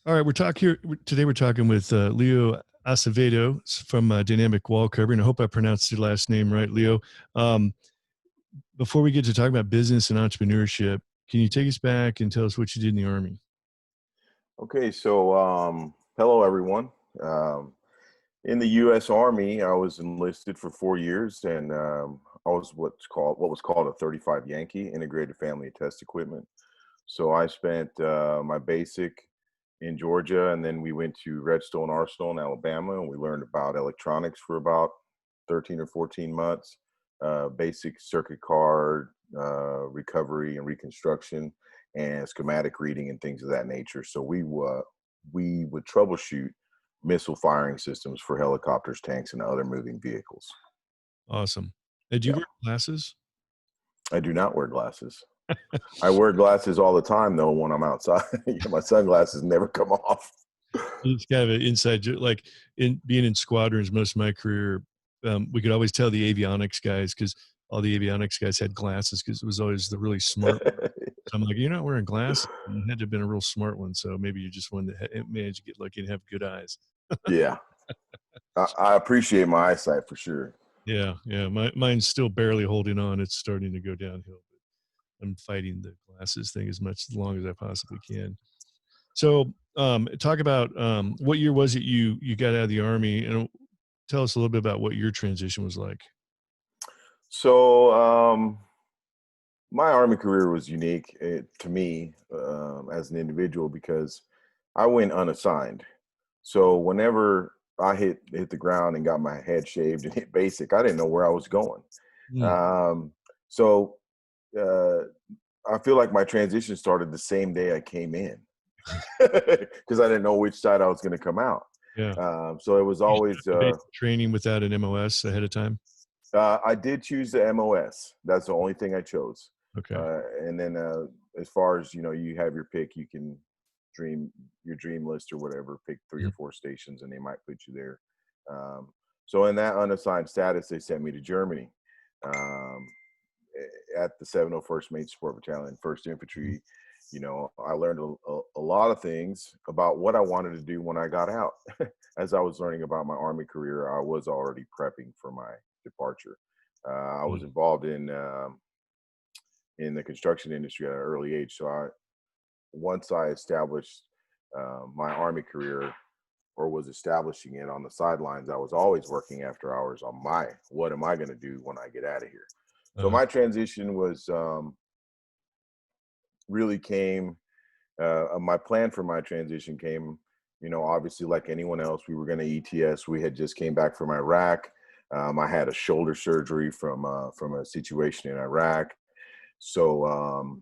All right, today. We're talking with Leo Acevedo from Dynamic Wallcovering. I hope I pronounced your last name right, Leo. Um, Before we get to talk about business and entrepreneurship, can you take us back and tell us what you did in the Army? Okay, so hello everyone. Um, in the U.S. Army, I was enlisted for 4 years, and I was what was called a 35 Yankee, Integrated Family Test Equipment. So I spent my basic in Georgia, and then we went to Redstone Arsenal in Alabama, and we learned about electronics for about 13 or 14 months, basic circuit card recovery and reconstruction, and schematic reading and things of that nature. So we would troubleshoot missile firing systems for helicopters, tanks, and other moving vehicles. Awesome. Did you Yeah, wear glasses? I do not wear glasses. I wear glasses all the time though when I'm outside. My sunglasses never come off. It's kind of an inside joke. Like in being in squadrons, most of my career, we could always tell the avionics guys because all the avionics guys had glasses because it was always the really smart. So I'm like, you're not wearing glasses. You had to have been a real smart one. So maybe you just one that managed to get lucky and have good eyes. Yeah, I appreciate my eyesight for sure. Yeah, yeah. Mine's still barely holding on. It's starting to go downhill. But I'm fighting the glasses thing as long as I possibly can. So, talk about what year was it you got out of the Army, and tell us a little bit about what your transition was like. So my Army career was unique to me as an individual because I went unassigned. So whenever I hit the ground and got my head shaved and hit basic, I didn't know where I was going. Mm, Um, so uh, I feel like my transition started the same day I came in because I didn't know which side I was going to come out. yeah. So it was You just always took the basic training without an MOS ahead of time. I did choose the MOS. That's the only thing I chose. Okay. And then as far as you have your pick. You can dream your dream list or whatever. Pick three or Mhm. four stations, and they might put you there. So in that unassigned status, they sent me to Germany um, at the 701st Main Support Battalion, First Mhm. Infantry. I learned a lot of things about what I wanted to do when I got out. As I was learning about my Army career, I was already prepping for my departure. I was Mm. involved in the construction industry at an early age. So once I established my Army career, or was establishing it on the sidelines, I was always working after hours on what am I going to do when I get out of here. So Uh, my transition was really came. My plan for my transition came, obviously like anyone else, we were going to ETS. We had just came back from Iraq. I had a shoulder surgery from a situation in Iraq. So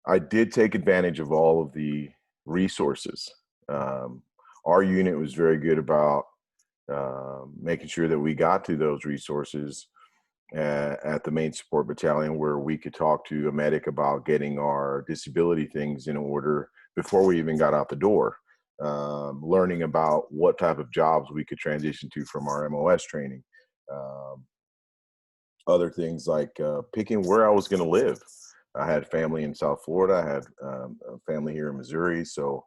I did take advantage of all of the resources. Um, our unit was very good about making sure that we got to those resources at the main support battalion, where we could talk to a medic about getting our disability things in order before we even got out the door. Learning about what type of jobs we could transition to from our MOS training. Um, Other things like picking where I was going to live. I had family in South Florida. I had a family here in Missouri. So,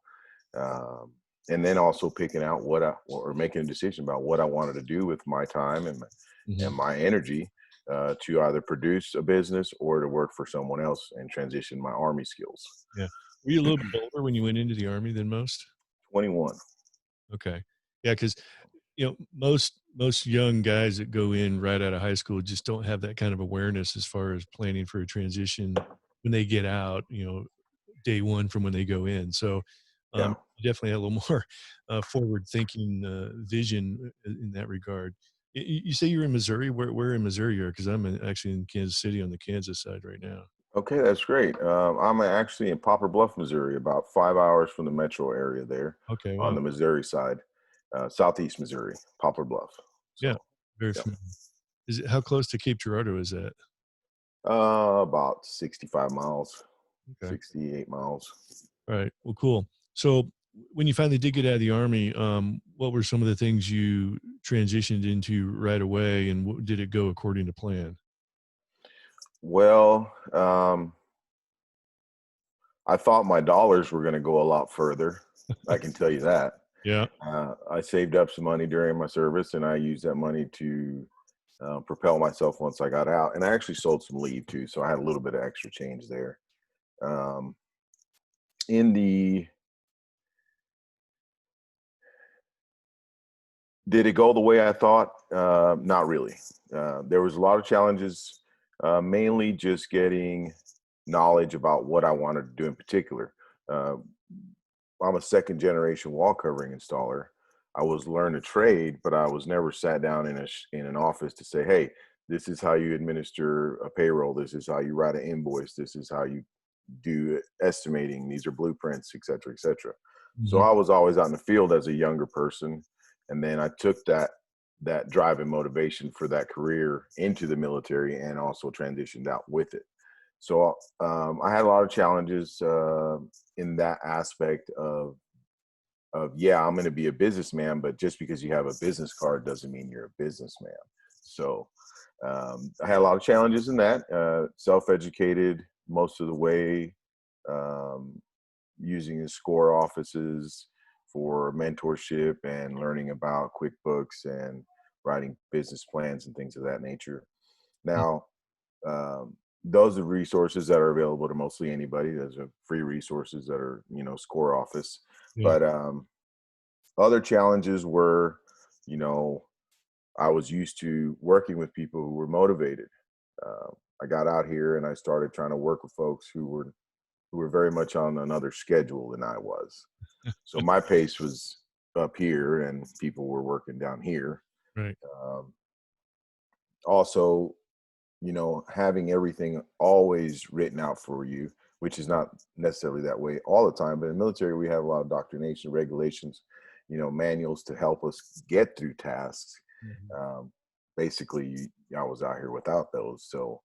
um, and then also picking out or making a decision about what I wanted to do with my time mhm. and my energy to either produce a business or to work for someone else and transition my Army skills. Yeah. Were you a little bit bolder when you went into the Army than most? 21. Okay. Yeah, because most young guys that go in right out of high school just don't have that kind of awareness as far as planning for a transition when they get out, day one from when they go in. So, Yeah. you definitely had a little more, forward thinking, vision in that regard. You say you're in Missouri? Where in Missouri you are? Because actually in Kansas City on the Kansas side right now. Okay, that's great. I'm actually in Poplar Bluff, Missouri, about 5 hours from the metro area there Okay, on wow. the Missouri side, southeast Missouri, Poplar Bluff. Yeah, So, very yeah, familiar. How close to Cape Girardeau is that? about 65 miles, Okay. 68 miles. All right. Well, cool. So when you finally did get out of the Army, what were some of the things you transitioned into right away, and did it go according to plan? Well, I thought my dollars were going to go a lot further. I can tell you that. Yeah. I saved up some money during my service, and I used that money to propel myself once I got out. And I actually sold some leave too, so I had a little bit of extra change there. Um, in the Did it go the way I thought? Not really. There was a lot of challenges, mainly just getting knowledge about what I wanted to do in particular. Uh, I'm a second generation wall covering installer. I was learned a trade, but I was never sat down in an office to say, "Hey, this is how you administer a payroll. This is how you write an invoice. This is how you do estimating. These are blueprints, et cetera, et cetera." So Mhm. I was always out in the field as a younger person, and then I took that drive and motivation for that career into the military, and also transitioned out with it. So I had a lot of challenges in that aspect of yeah, I'm going to be a businessman, but just because you have a business card doesn't mean you're a businessman. So I had a lot of challenges in that. Self-educated most of the way, um, using the SCORE offices for mentorship and learning about QuickBooks and writing business plans and things of that nature. Mm. Now, um, those are resources that are available to mostly anybody. Those are free resources that are, SCORE office. Yeah. But other challenges were, you know, I was used to working with people who were motivated. I got out here and I started trying to work with folks who were very much on another schedule than I was. So my pace was up here, and people were working down here. Right. Um, Also, having everything always written out for you, which is not necessarily that way all the time. But in the military, we have a lot of doctrination, regulations, manuals to help us get through tasks. Mhm. Um, Basically, I was out here without those, so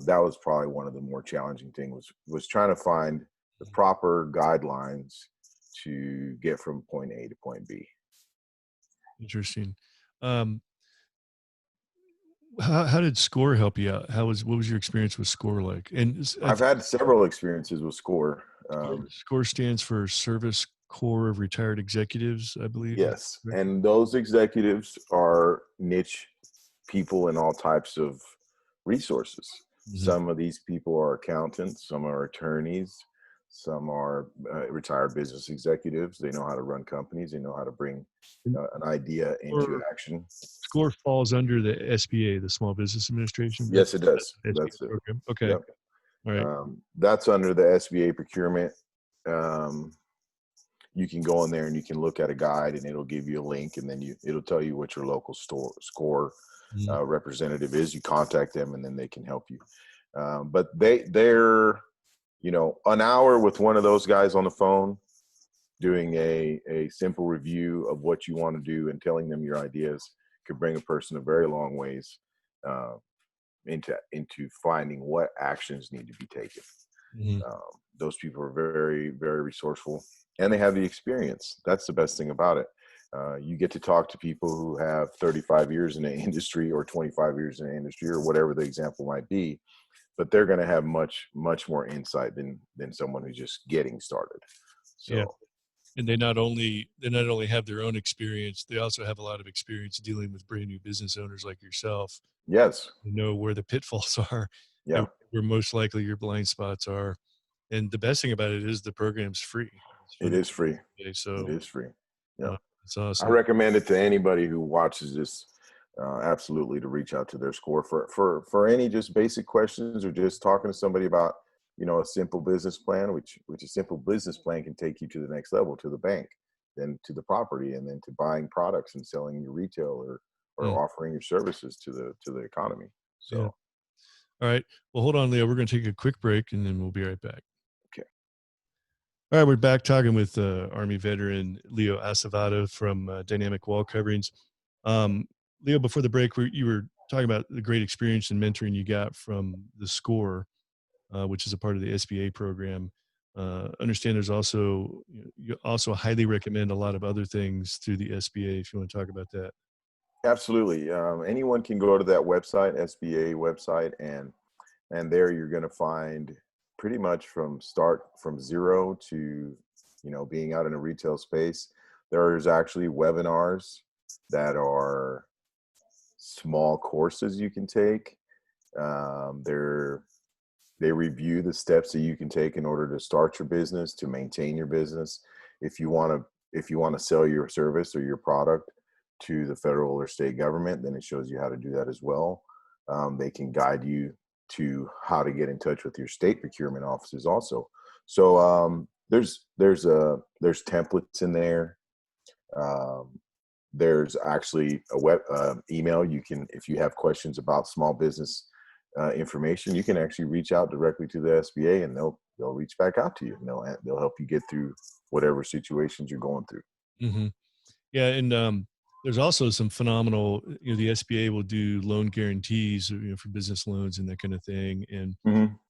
that was probably one of the more challenging things was trying to find the proper guidelines to get from point A to point B. Interesting. Um, how did SCORE help you out? What was your experience with SCORE like? And I I've think had several experiences with SCORE. SCORE stands for Service Corps of Retired Executives, I believe. Is Yes, that correct? and those executives are niche people in all types of resources. Mhm. Some of these people are accountants, some are attorneys, some are retired business executives. They know how to run companies, they know how to bring And an idea into SCORE action. SCORE falls under the SBA, the Small Business Administration. Yes, it That's does. an That's SBA it. program. Okay. Yep. All right. That's under the SBA procurement. Um, you can go in there and you can look at a guide, and it'll give you a link, and then it'll tell you what your local SCORE Mhm. representative is. You contact them, and then they can help you. But they're an hour with one of those guys on the phone doing a simple review of what you want to do and telling them your ideas could bring a person a very long ways uh, into finding what actions need to be taken. Mhm. Um, those people are very, very resourceful, and they have the experience. That's the best thing about it. You get to talk to people who have 35 years in the industry, or 25 years in the industry, or whatever the example might be, but they're going to have much, much more insight than someone who's just getting started. Yeah. So And they not only have their own experience, they also have a lot of experience dealing with brand new business owners like yourself. yes, You know where the pitfalls are, yeah, and where most likely your blind spots are. And the best thing about it is the program's free. It's it funded is free. by the VA, It so is free. Yeah. it's I awesome. recommend it to anybody who watches this. Absolutely, to reach out to their SCORE for any just basic questions, or just talking to somebody about a simple business plan, which a simple business plan can take you to the next level, to the bank, then to the property, and then to buying products and selling your retail, Mm, or offering your services to the economy. yeah. So All right. Well, hold on, Leo. We're going to take a quick break, and then we'll be right back. okay, All right, we're back talking with Army veteran Leo Acevedo from Dynamic Wallcoverings. Leo, before the break, you were talking about the great experience and mentoring you got from the SCORE, which is a part of the SBA program. Understand there's also, you also highly recommend a lot of other things through the SBA if you want to talk about that. absolutely. Anyone can go to that website, SBA website, and there you're going to find pretty much from zero to, being out in a retail space. There's actually webinars that are small courses you can take. They review the steps that you can take in order to start your business, to maintain your business. If you want to sell your service or your product to the federal or state government, then it shows you how to do that as well. They can guide you to how to get in touch with your state procurement offices also. So there's templates in there. There's actually a web email. You can, if you have questions about small business information, you can actually reach out directly to the SBA, and they'll reach back out to you, and they'll help you get through whatever situations you're going through. Mm-hmm. Yeah, and there's also some phenomenal. The SBA will do loan guarantees, for business loans and that kind of thing. And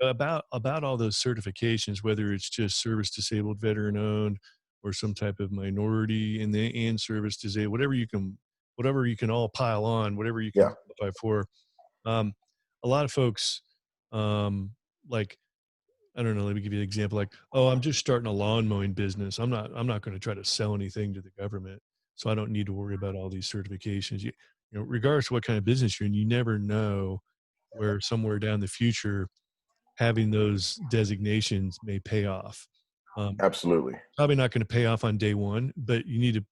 about all those certifications, whether it's just service disabled, veteran owned, or some type of minority and service disabled, whatever you can all pile on, whatever you can qualify for. A lot of folks, like, I don't know, let me give you an example. Like, oh, I'm just starting a lawn mowing business. I'm not going to try to sell anything to the government, so I don't need to worry about all these certifications. Regardless of what kind of business you're in, you never know where somewhere down the future having those designations may pay off. Absolutely. Probably not going to pay off on day one, but you need to.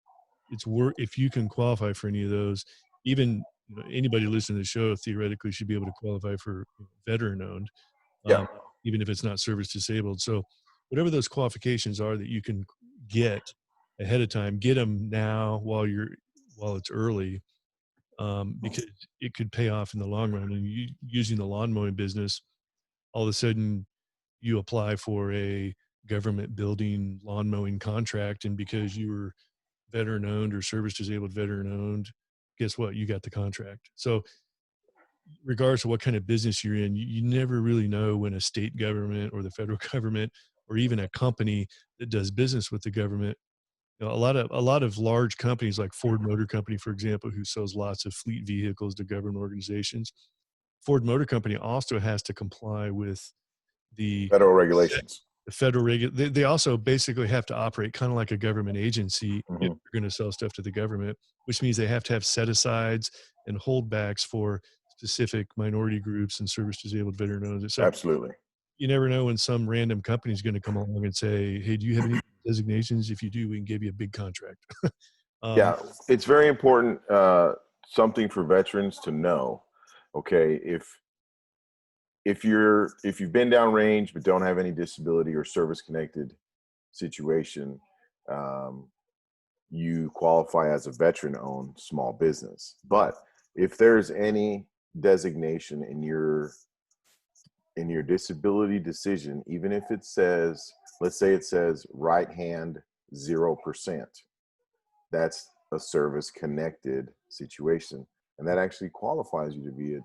If you can qualify for any of those. Even anybody listening to the show theoretically should be able to qualify for veteran owned. Even if it's not service disabled. So whatever those qualifications are that you can get ahead of time, get them now while it's early, because it could pay off in the long run. And using the lawn mowing business, all of a sudden you apply for a government building lawn mowing contract, and because you were veteran owned or service disabled veteran owned, guess what? You got the contract. So regardless of what kind of business you're in, you never really know when a state government or the federal government or even a company that does business with the government. A lot of large companies like Ford Motor Company, for example, who sells lots of fleet vehicles to government organizations. Ford Motor Company also has to comply with the federal regulations. They also basically have to operate kind of like a government agency if they're going to sell stuff to the government, which means they have to have set-asides and holdbacks for specific minority groups and service disabled veteran owners. So absolutely. You never know when some random company is going to come along and say, hey, do you have any designations? If you do, we can give you a big contract. Yeah, it's very important, something for veterans to know. Okay, if you've been downrange but don't have any disability or service connected situation, you qualify as a veteran owned small business. But if there's any designation in your disability decision, even if it says, let's say it says right hand 0%, that's a service connected situation, and that actually qualifies you to be a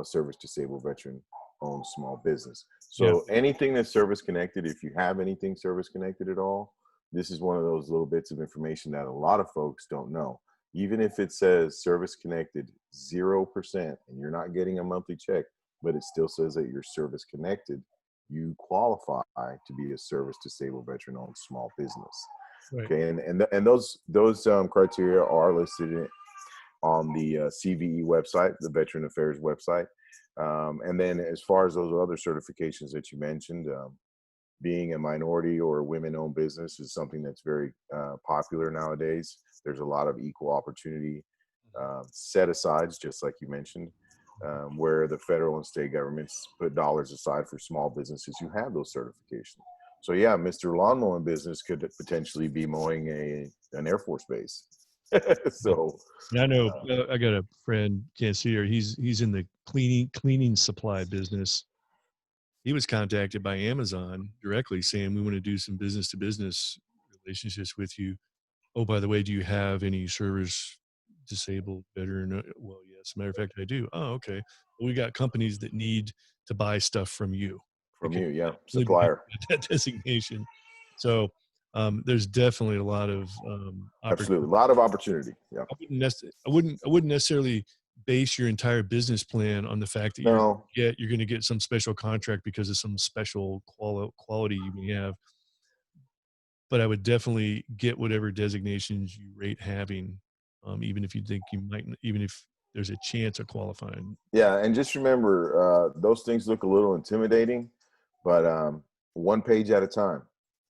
service disabled veteran owned small business. So anything that's service connected, if you have anything service connected at all, this is one of those little bits of information that a lot of folks don't know. Even if it says service connected 0% and you're not getting a monthly check, but it still says that you're service connected, you qualify to be a service disabled veteran owned small business. Right. Okay, and those criteria are listed on the CVE website, the Veteran Affairs website. And then as far as those other certifications that you mentioned, being a minority or a women-owned business is something that's very popular nowadays. There's a lot of equal opportunity set-asides, just like you mentioned, where the federal and state governments put dollars aside for small businesses who have those certifications. So yeah, Mr. Lawn Mowing business could potentially be mowing an Air Force base. So I know I got a friend, can't see her. He's in the cleaning supply business. He was contacted by Amazon directly saying, we want to do some business to business relationships with you. Oh, by the way, do you have any service disabled veteran? Well, yes. As a matter of fact, I do. Oh, okay. Well, we got companies that need to buy stuff from you. Yeah. Supplier. That designation. So there's definitely a lot of absolutely a lot of opportunity. Yeah. I wouldn't necessarily base your entire business plan on the fact that No. you're going to get some special contract because of some special quality you may have. But I would definitely get whatever designations you rate having, even if you think you might, even if there's a chance of qualifying. Yeah, and just remember, those things look a little intimidating, but one page at a time.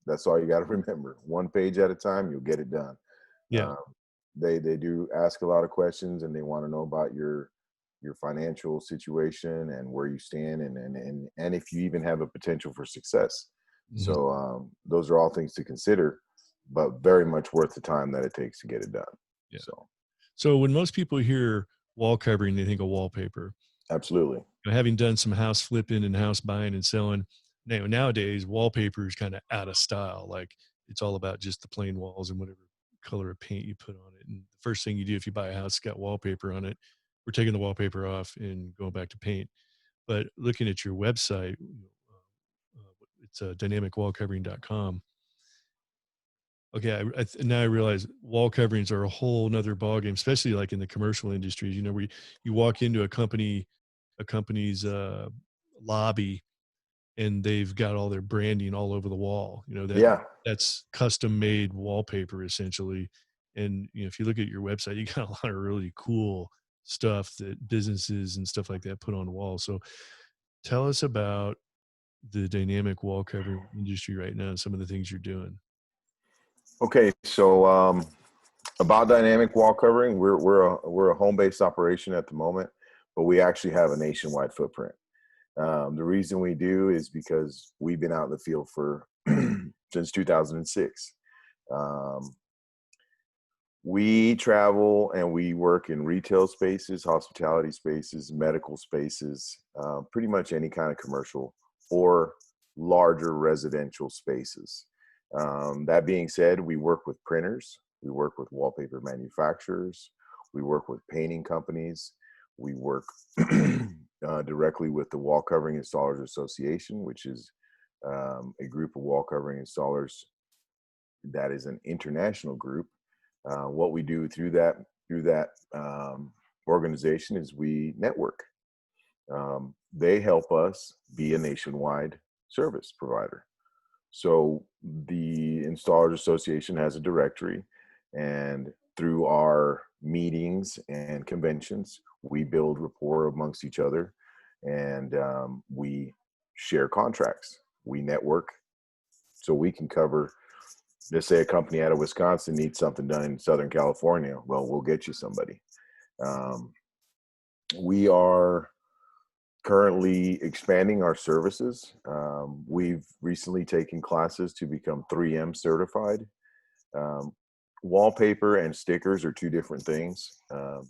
That's all you got to remember. One page at a time, you'll get it done. Yeah. Um, they do ask a lot of questions, and they want to know about your financial situation and where you stand, and if you even have a potential for success. Mhm. So those are all things to consider, but very much worth the time that it takes to get it done. Yeah. So So when most people hear wall covering, they think of wallpaper. absolutely, Having done some house flipping and house buying and selling, nowadays wallpaper is kind of out of style. Like it's all about just the plain walls and whatever color of paint you put on it. And the first thing you do if you buy a house that's got wallpaper on it, we're taking the wallpaper off and going back to paint. But looking at your website, it's dynamicwallcovering.com. Okay, now I realize wall coverings are a whole nother ballgame, especially like in the commercial industries. Where you walk into a company's lobby, and they've got all their branding all over the wall. yeah. That's custom made wallpaper essentially. And if you look at your website, you got a lot of really cool stuff that businesses and stuff like that put on the wall. So tell us about the dynamic wall covering industry right now and some of the things you're doing. Okay, so about dynamic wall covering, we're a home based operation at the moment, but we actually have a nationwide footprint. The reason we do is because we've been out in the field for since 2006. Um, we travel and we work in retail spaces, hospitality spaces, medical spaces, pretty much any kind of commercial or larger residential spaces. That being said, we work with printers, we work with wallpaper manufacturers, we work with painting companies, we work directly with the Wall Covering Installers Association, which is a group of wall covering installers that is an international group. What we do through that organization is we network. They help us be a nationwide service provider. So the Installers Association has a directory, and through our meetings and conventions, we build rapport amongst each other, and we share contracts. We network so we can cover. Let's say a company out of Wisconsin needs something done in Southern California. Well, we'll get you somebody. Um, we are currently expanding our services. We've recently taken classes to become 3M certified. Um, Wallpaper and stickers are two different things.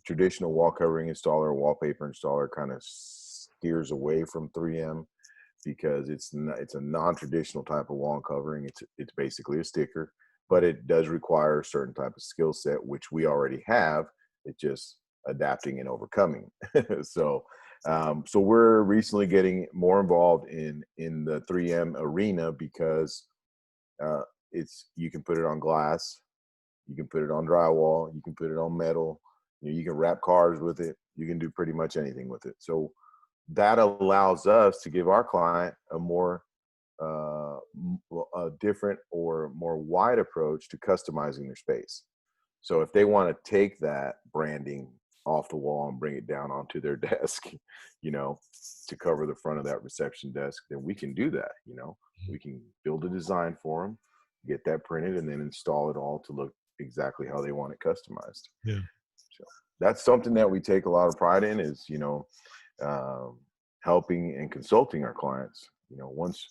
Traditional wall covering installer, wallpaper installer kind of steers away from 3M because it's a non-traditional type of wall covering. It's basically a sticker, but it does require a certain type of skill set, which we already have. It's just adapting and overcoming. So so we're recently getting more involved in the 3M arena because uh, it's you can put it on glass, you can put it on drywall, you can put it on metal, you can wrap cars with it, you can do pretty much anything with it. So that allows us to give our client a more a different or more wide approach to customizing their space. So if they want to take that branding off the wall and bring it down onto their desk, you know, to cover the front of that reception desk, then we can do that. We can build a design for them, get that printed, and then install it all to look exactly how they want it customized. Yeah. So that's something that we take a lot of pride in is, um, helping and consulting our clients. Once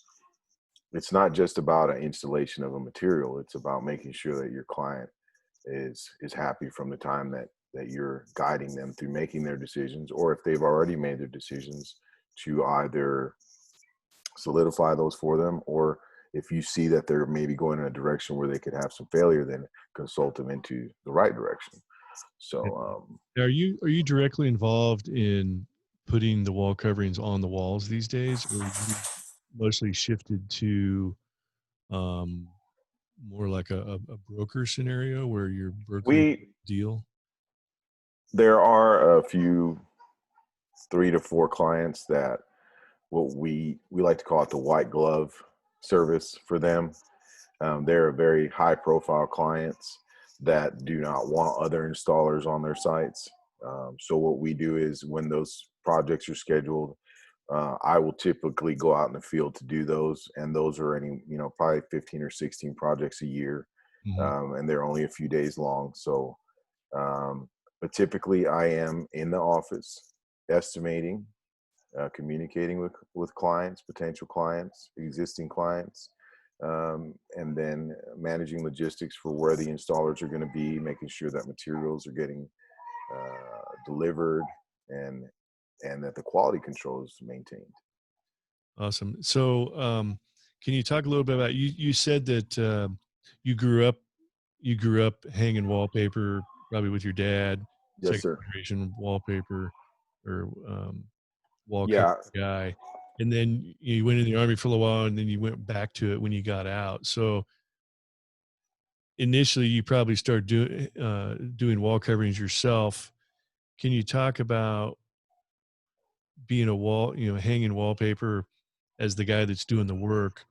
it's not just about an installation of a material, it's about making sure that your client is happy from the time that you're guiding them through making their decisions, or if they've already made their decisions, to either solidify those for them, or if you see that they're maybe going in a direction where they could have some failure, then consult them into the right direction. Yeah. So Are you directly involved in putting the wall coverings on the walls these days, or are you mostly shifted to um, more like a broker scenario where you're brokering we a deal? There are a few 3 to 4 clients that what we like to call it the white glove service for them. They're very high profile clients that do not want other installers on their sites. So what we do is when those projects are scheduled, I will typically go out in the field to do those, and those are probably 15 or 16 projects a year, Mm-hmm. and they're only a few days long. So, but typically I am in the office estimating, communicating with clients, potential clients, existing clients, and then managing logistics for where the installers are going to be, making sure that materials are getting delivered, and that the quality control is maintained. Awesome. So, can you talk a little bit about you said that you grew up hanging wallpaper probably with your dad, Yes, second sir. generation wallpaper or wall cover Yeah. guy, and then you went in the army for a little while, and then you went back to it when you got out. So initially, you probably started doing wall coverings yourself. Can you talk about being a hanging wallpaper as the guy that's doing the work,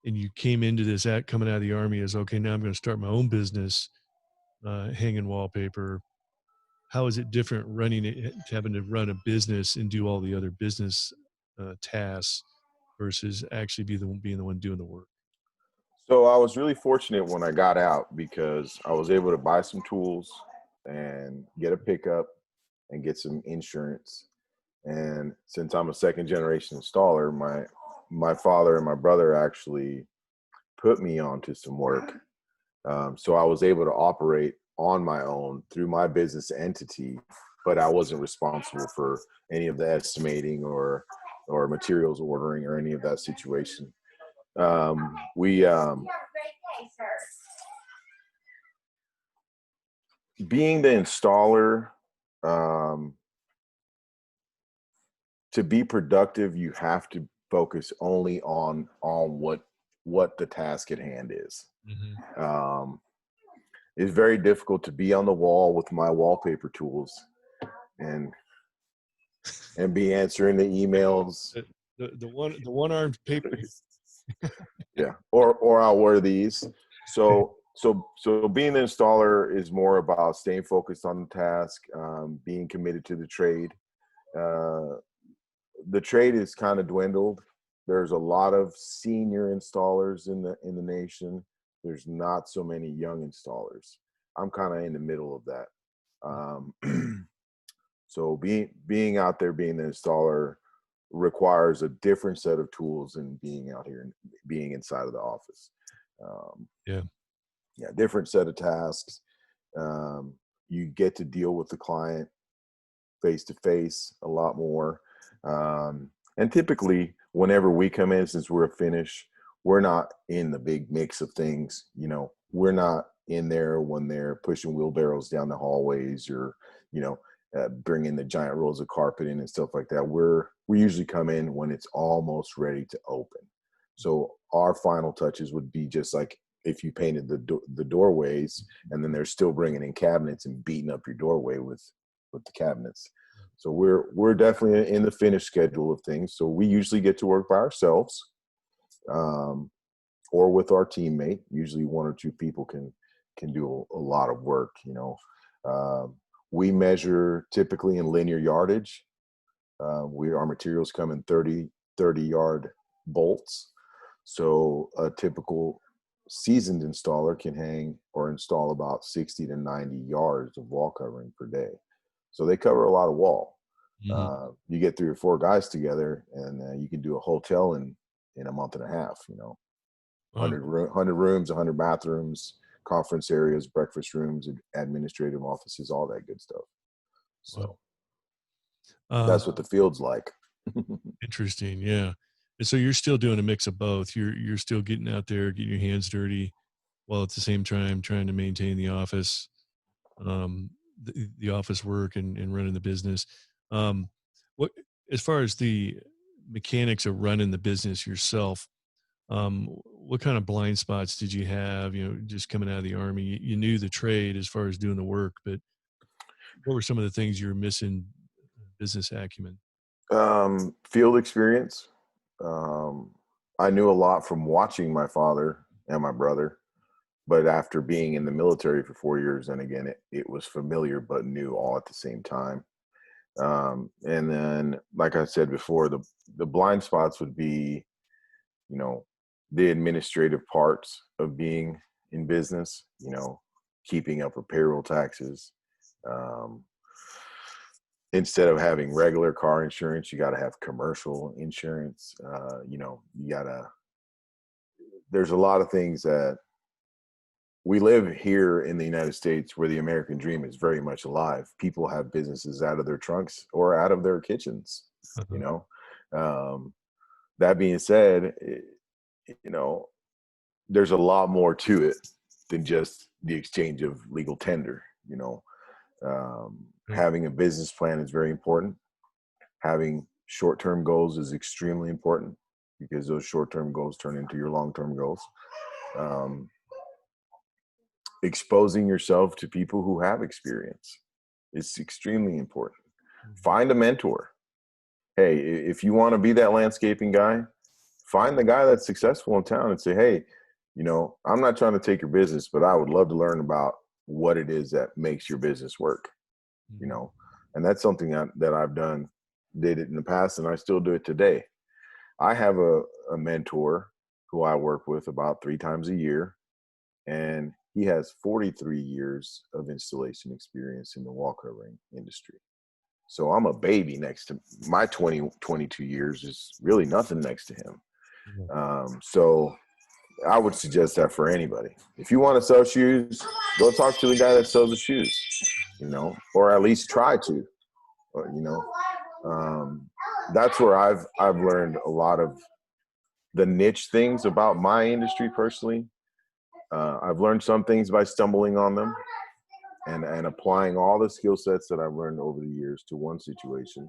and you came into this coming out of the army as, okay, now I'm going to start my own business, hanging wallpaper. How is it different running it, having to run a business and do all the other business tasks versus actually being the one doing the work? So I was really fortunate when I got out because I was able to buy some tools and get a pickup and get some insurance. And since I'm a second generation installer, my father and my brother actually put me onto some work. So I was able to operate on my own through my business entity, but I wasn't responsible for any of the estimating or materials ordering or any of that situation. We Being the installer, um, to be productive, you have to focus only on what the task at hand is. Mm-hmm. Um, it's very difficult to be on the wall with my wallpaper tools and be answering the emails. The one armed paper. Yeah, or I'll wear these. So being an installer is more about staying focused on the task, being committed to the trade. Uh, the trade is kind of dwindled. There's a lot of senior installers in the nation. There's not so many young installers. I'm kind of in the middle of that. So being out there, being an installer, requires a different set of tools than being out here and being inside of the office. Yeah. Yeah, different set of tasks. Um, you get to deal with the client face to face a lot more. And typically, whenever we come in, since we're a finish, we're not in the big mix of things. We're not in there when they're pushing wheelbarrows down the hallways or, bringing the giant rolls of carpet in and stuff like that. We usually come in when it's almost ready to open. So our final touches would be just like if you painted the doorways, and then they're still bringing in cabinets and beating up your doorway with the cabinets. So we're definitely in the finish schedule of things. So we usually get to work by ourselves, or with our teammate. Usually one or two people can do a lot of work. We measure typically in linear yardage. Our materials come in 30 yard bolts. So a typical seasoned installer can hang or install about 60 to 90 yards of wall covering per day. So they cover a lot of wall. Mm-hmm. You get 3 or 4 guys together, and you can do a hotel in a month and a half. Wow. 100 rooms, 100 bathrooms, conference areas, breakfast rooms, administrative offices, all that good stuff. Wow. So that's what the field's like. Interesting. Yeah. And so you're still doing a mix of both. You're still getting out there, getting your hands dirty, while at the same time trying to maintain the office, the office work and running the business. What as far as the mechanics of running the business yourself, what kind of blind spots did you have? Just coming out of the army, you knew the trade as far as doing the work, but What were some of the things you were missing? Business acumen. Field experience. Um, I knew a lot from watching my father and my brother, but after being in the military for 4 years, and again, it was familiar but new all at the same time. And then, like I said before, the blind spots would be, you know, the administrative parts of being in business, keeping up with payroll taxes. Um, Instead of having regular car insurance, you got to have commercial insurance. There's a lot of things that we live here in the United States where the American dream is very much alive. People have businesses out of their trunks or out of their kitchens, you Uh-huh. know. Um, that being said, you know, there's a lot more to it than just the exchange of legal tender, Right. Having a business plan is very important. Having short-term goals is extremely important because those short-term goals turn into your long-term goals. Um, Exposing yourself to people who have experience is extremely important. Mhm. Find a mentor. Hey, if you want to be that landscaping guy, find the guy that's successful in town and say, hey, I'm not trying to take your business, but I would love to learn about what it is that makes your business work, Mhm. and that's something that I've did it in the past, and I still do it today. I have a mentor who I work with about 3 times a year, and he has 43 years of installation experience in the wall covering industry. So I'm a baby next to my 22 years is really nothing next to him. Yeah. So I would suggest that for anybody. If you want to sell shoes, go talk to the guy that sells the shoes, or at least try to, or, that's where I've learned a lot of the niche things about my industry personally. I've learned some things by stumbling on them and applying all the skill sets that I've learned over the years to one situation.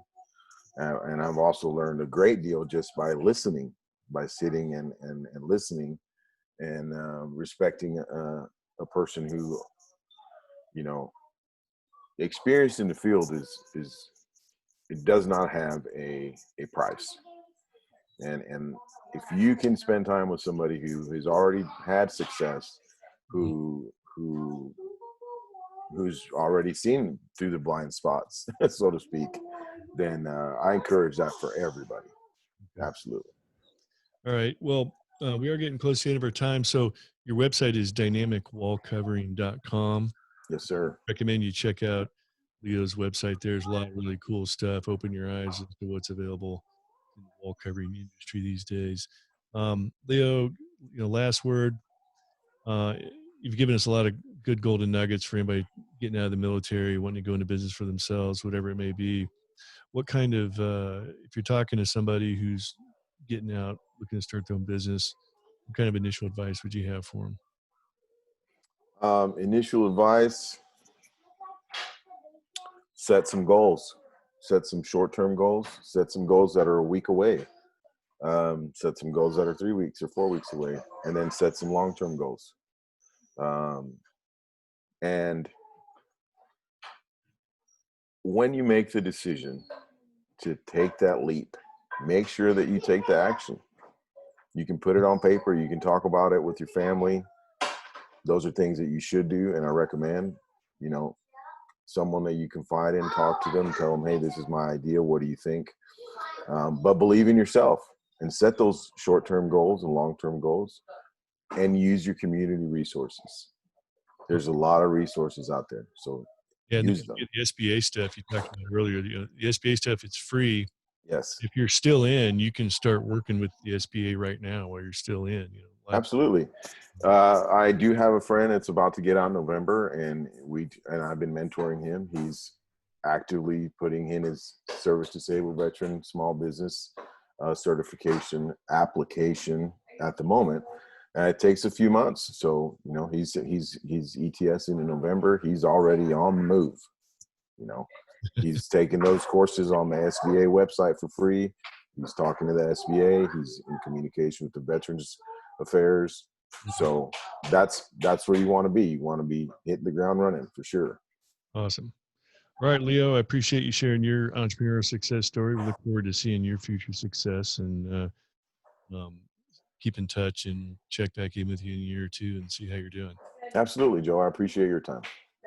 And I've also learned a great deal just by listening, by sitting and listening and respecting a person who, experience in the field is it does not have a price. And if you can spend time with somebody who has already had success, Mhm. who's already seen through the blind spots, so to speak, then I encourage that for everybody. Okay. Absolutely. All right. Well, we are getting close to the end of our time. So your website is dynamicwallcovering.com. Yes, sir. Recommend you check out Leo's website. There's a lot of really cool stuff. Open your eyes as to what's available in the wall covering industry these days. Leo, last word. Uh, you've given us a lot of good golden nuggets for anybody getting out of the military, wanting to go into business for themselves, whatever it may be. What kind of, if you're talking to somebody who's getting out, looking to start their own business, what kind of initial advice would you have for them? Initial advice: set some goals, set some short-term goals, set some goals that are a week away, set some goals that are 3 weeks or 4 weeks away, and then set some long-term goals. Um, and when you make the decision to take that leap, make sure that you take the action. You can put it on paper, you can talk about it with your family. Those are things that you should do, and I recommend, you know, someone that you confide in, talk to them, tell them, hey, this is my idea, what do you think? But believe in yourself and set those short-term goals and long-term goals, and use your community resources. There's a lot of resources out there, so Yeah, and use then them. the SBA stuff you talked about earlier. The SBA stuff, it's free. Yes, If you're still in, you can start working with the SBA right now while you're still in. absolutely. I do have a friend that's about to get out in November, and I've been mentoring him. He's actively putting in his service disabled veteran small business certification application at the moment. It takes a few months, so he's ETSing in November. He's already on the move. He's taking those courses on the SBA website for free. He's talking to the SBA. He's in communication with the Veterans Affairs. So that's where you want to be. You want to be hitting the ground running for sure. Awesome. All right, Leo, I appreciate you sharing your entrepreneurial success story. We look forward to seeing your future success, and keep in touch and check back in with you in a year or two and see how you're doing. Absolutely, Joe. I appreciate your time.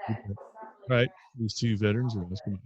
Okay. All right. These two veterans are let's come on.